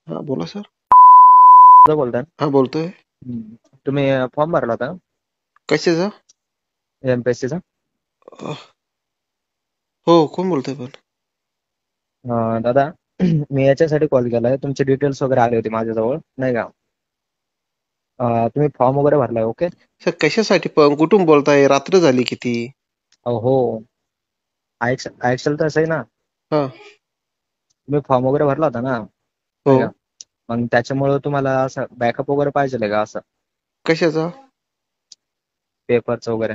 हा बोला सर. बोलताय. हा बोलतोय. तुम्ही फॉर्म भरला होता कशाचा? एमपीएससी चा? अह, हो, कोण बोलतोय पण? दादा मी याच्यासाठी कॉल केलाय, तुमचे डिटेल्स वगैरे आले होते माझ्याजवळ नाही का. तुम्ही फॉर्म वगैरे भरलाय? ओके. सर कशासाठी पण कुठून बोलताय? रात्र झाली किती? हो, ऐकशाल तसं आहे ना. हा. तुम्ही फॉर्म वगैरे भरला होता ना, हो. नाही का. मग त्याच्यामुळे तुम्हाला असं बॅकअप वगैरे पाहिजे का, असं कशाचा? पेपरचं वगैरे?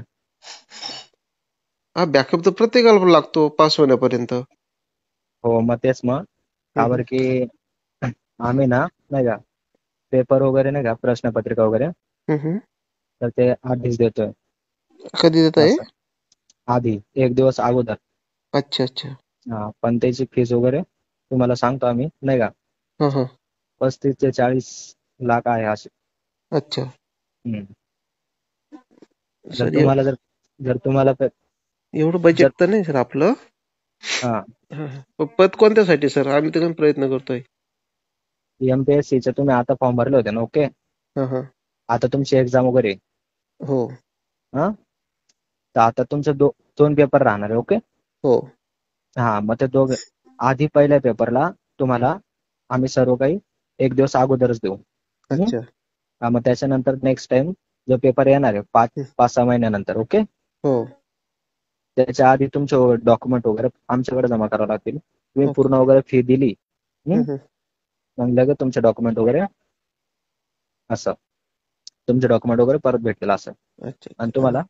हा, बॅकअप तर प्रत्येकाला लागतो पास होण्यापर्यंत. हो, मग तेच मग का हम्म, बरं की आम्ही ना, नाही का, पेपर वगैरे नाही का, प्रश्नपत्रिका वगैरे, हम्म, हम्म. तर ते आधीच देतोय. कधी देत आहे? असं आधी 1 दिवस अगोदर. अच्छा अच्छा. हा, पण त्याची फीस वगैरे तुम्हाला सांगतो आम्ही नाही का, हा हा. 35 ते 40 लाख आहे असे. अच्छा. हम्म. जर सर तुम्हाला जर जर तुम्हाला एवढं जर बजेट तर नाही सर आपलं. हा, हा, हा. पद कोणत्यासाठी सर? आम्ही तर काही प्रयत्न करतोय. एमपीएससी चे तुम्ही आता फॉर्म भरले होते ना? ओके. हा हा. आता तुमची एक्झाम वगैरे आहे. हो हा, तर आता तुमचे दोन पेपर राहणार आहे. ओके. हो. हा, मग ते आधी पहिल्या पेपरला तुम्हाला आम्ही सर्व काही 1 दिवस अगोदरच देऊ. हम्म? अच्छा. हा, मग त्याच्यानंतर नेक्स्ट टाइम जो पेपर येणार आहे पाच हम्म, पाच 6 महिन्यानंतर. ओके. हो. त्याच्या आधी तुमचे डॉक्युमेंट वगैरे आमच्याकडे जमा करावे लागतील. तुम्ही ओके. पूर्ण वगैरे फी दिली, हम्म, हम्म. मग लगेच तुमचे डॉक्युमेंट वगैरे असं तुमचे डॉक्युमेंट वगैरे परत भेटतील असं. अच्छा आणि अच्छा. तुम्हाला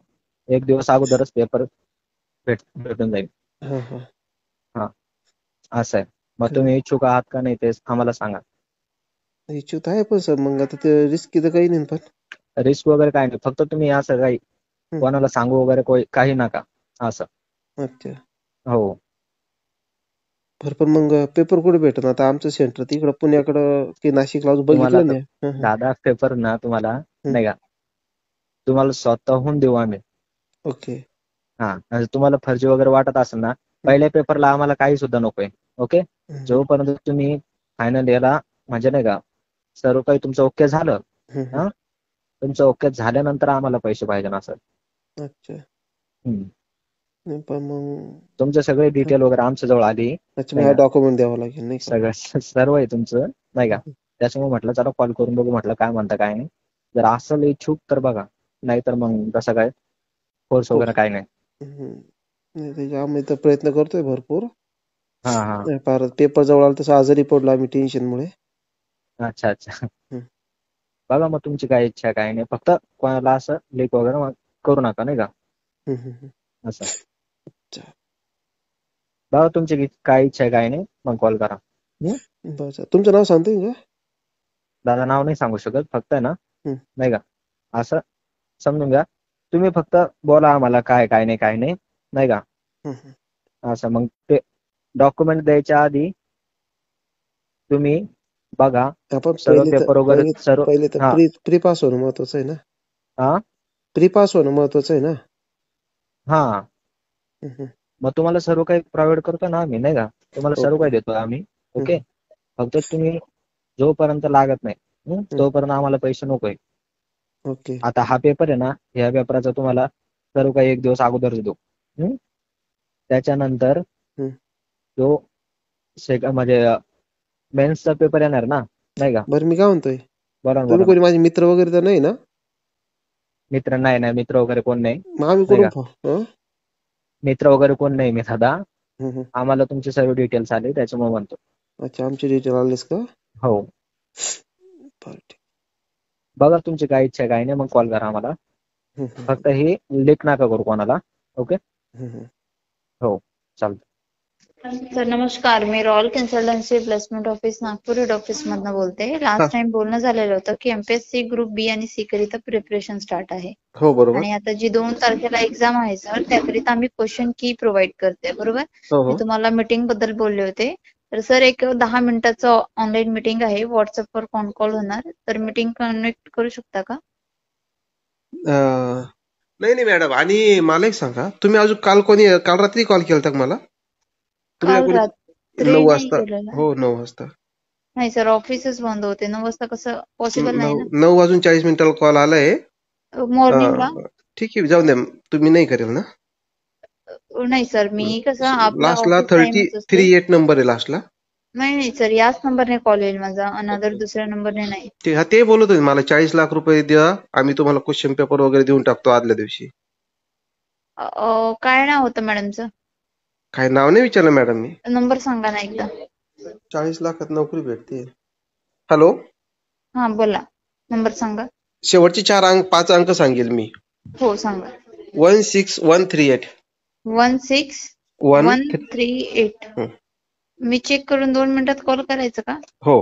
1 दिवस अगोदरच पेपर भेटून जाईल. हा हा. हा, असं आहे. मग हा. तुम्ही इच्छुक आहात का नाही ते आम्हाला सांगा. इच्छुक आहे पण सर, मग आता ते रिस्की तर काही नाही पण. रिस्क वगैरे काय नाही, फक्त तुम्ही असं काही हम्म. कोणाला सांगू वगैरे काही नका असं. अच्छा. हो. बरं, पण मग पेपर कुठे भेटत आता? आमचं सेंटर तिकडं पुण्याकडं की नाशिकला अजून तुम्हाला बघितलं तर नाही. हं, हं, दादा पेपर ना तुम्हाला हं. नाही का, तुम्हाला स्वतःहून देऊ आम्ही. ओके. हा, म्हणजे तुम्हाला फर्जी वगैरे वाटत असेल ना, हं, पहिल्या पेपरला आम्हाला काही सुद्धा नकोय. ओके. हं, हं, जोपर्यंत तुम्ही फायनल याला म्हणजे नाही का, सर्व काही तुमचं ओके झालं. हं, हं. हा, तुमचं ओके झाल्यानंतर आम्हाला पैसे पाहिजे असं. अच्छा. हम्म. नाही पण मग तुमचे सगळे हं. डिटेल वगैरे आमच्या जवळ आली अच्छा, मग नाही हा का, डॉक्युमेंट द्यावं लागेल नाही का? सगळं सर्व आहे तुमचं नाही हं, का. हं. त्याच्यामुळे म्हटलं चला कॉल करून बघू, म्हटलं काय म्हणता काय नाही. जर असेल इच्छुक तर बघा, नाहीतर मग कसं काय, कोर्स हो. वगैरे काय नाही. हं. नाही त्याच्या आम्ही तर प्रयत्न करतोय भरपूर. हा हा. नाही, फार पेपर जवळ आला तसं आजारी पडलो आम्ही टेन्शनमुळे. अच्छा अच्छा. हं, बघा मग तुमची काय इच्छा काय नाही, फक्त कोणाला असं लीक वगैरे करू नका नाही का, हं, हं, हं. असं. अच्छा. बघा तुमची काय इच्छा आहे काय नाही, मग कॉल करा. हं? बरं, तुमचं नाव सांगता येईल का? दादा नाव नाही सांगू शकत, फक्त आहे ना हं, नाही का, असं समजून घ्या. तुम्ही फक्त बोला आम्हाला काय काय नाही काय नाही, नाही का. हं, हं. असं मग ते डॉक्युमेंट द्यायच्या आधी तुम्ही बघा आपण सर्व पेपर वगैरे सर्व. पहिले तर हा प्री पास होणं महत्वाचं आहे ना. हा प्री पास होणं महत्वाचं आहे ना. हा. हं, हं. मग तुम्हाला सर्व काही प्रोव्हाइड करतो ना आम्ही नाही का, तुम्हाला सर्व ओके. काही देतो आम्ही. हं, ओके. हं, फक्त तुम्ही जोपर्यंत लागत नाही, हं. तोपर्यंत आम्हाला पैसे नकोय. ओके. आता हा पेपर आहे ना, ह्या पेपराचा तुम्हाला सर्व काही 1 दिवस अगोदर देतो. हं? त्याच्यानंतर हं. जो म्हणजे मेन्सचा पेपर येणार ना, नाही का. बरं, मी काय म्हणतोय, बोला ना तुम्ही बोला ना. कोणी माझे मित्र वगैरे तर नाही ना? मित्र नाही नाही, मित्र वगैरे कोण नाही मग आम्ही नाही कुठून का. हं? मित्र वगैरे कोण नाही मी सध्या. हं, हं. आम्हाला तुमचे सर्व डिटेल्स आले त्याच्यामुळे म्हणतो. अच्छा, आमची डिटेल आलीस का? हो. बरं, ठीक. बघा तुमची काय इच्छा आहे काय नाही, मग कॉल करा आम्हाला. हं, हं, फक्त हे लीक नका करू कोणाला. ओके. हं, हं. हो, चालतं. सर नमस्कार, मी royal consultancy placement office Nagpur head office मधनं बोलते. हा, लास्ट टाइम बोलणं झालेलं होतं की एमपीएससी ग्रुप बी आणि सी करिता प्रिपरेशन स्टार्ट आहे. हो बरोबर. आणि आता जी 2 तारखेला एक्झाम आहे सर, त्याकरिता आम्ही क्वेश्चन की प्रोव्हाइड करते, बरोबर. हो मी हो. तुम्हाला मीटिंग बद्दल बोलले होते. तर सर एक 10 मिनिटाचं ऑनलाईन मीटिंग आहे, व्हॉट्सअपवर कॉल होणार, तर मीटिंग कनेक्ट करू शकता का? नाही नाही मॅडम, आणि मला एक सांगा, तुम्ही अजून काल रात्री कॉल केलता का मला? तुम्ही काल कोणी रात्री 9 नाही वाजता? केलेला. हो, 9 वाजता. नाही सर, ऑफिसच बंद होते. 9 वाजता कसं पॉसिबल नाही ना. 9:40 कॉल आलाय. मॉर्निंगला ठीक आहे, जाऊन द्या. तुम्ही नाही करेल ना? नाही सर, मी कसं आपला लास्टला ऑफिस टाइमच असतो. 38 नंबर आहे लास्टला. नाही सर, याच नंबरने कॉल येईल माझा, अनदर दुसऱ्या नंबरने नाही. ते बोलत होते मला 40 लाख रुपये द्या, आम्ही तुम्हाला क्वेश्चन पेपर वगैरे देऊन टाकतो आदल्या दिवशी. काय नाव होतं मॅडमचं? काय नाव नाही विचारलं मॅडम मी. नंबर सांगा ना एकदा. 40 लाखात नोकरी भेटते. हॅलो, हा बोला, नंबर सांगा. शेवटचे 5 अंक सांगेल मी. हो सांगा. 16138. 16138. मी चेक करून 2 मिनिटात कॉल करायचं का? हो.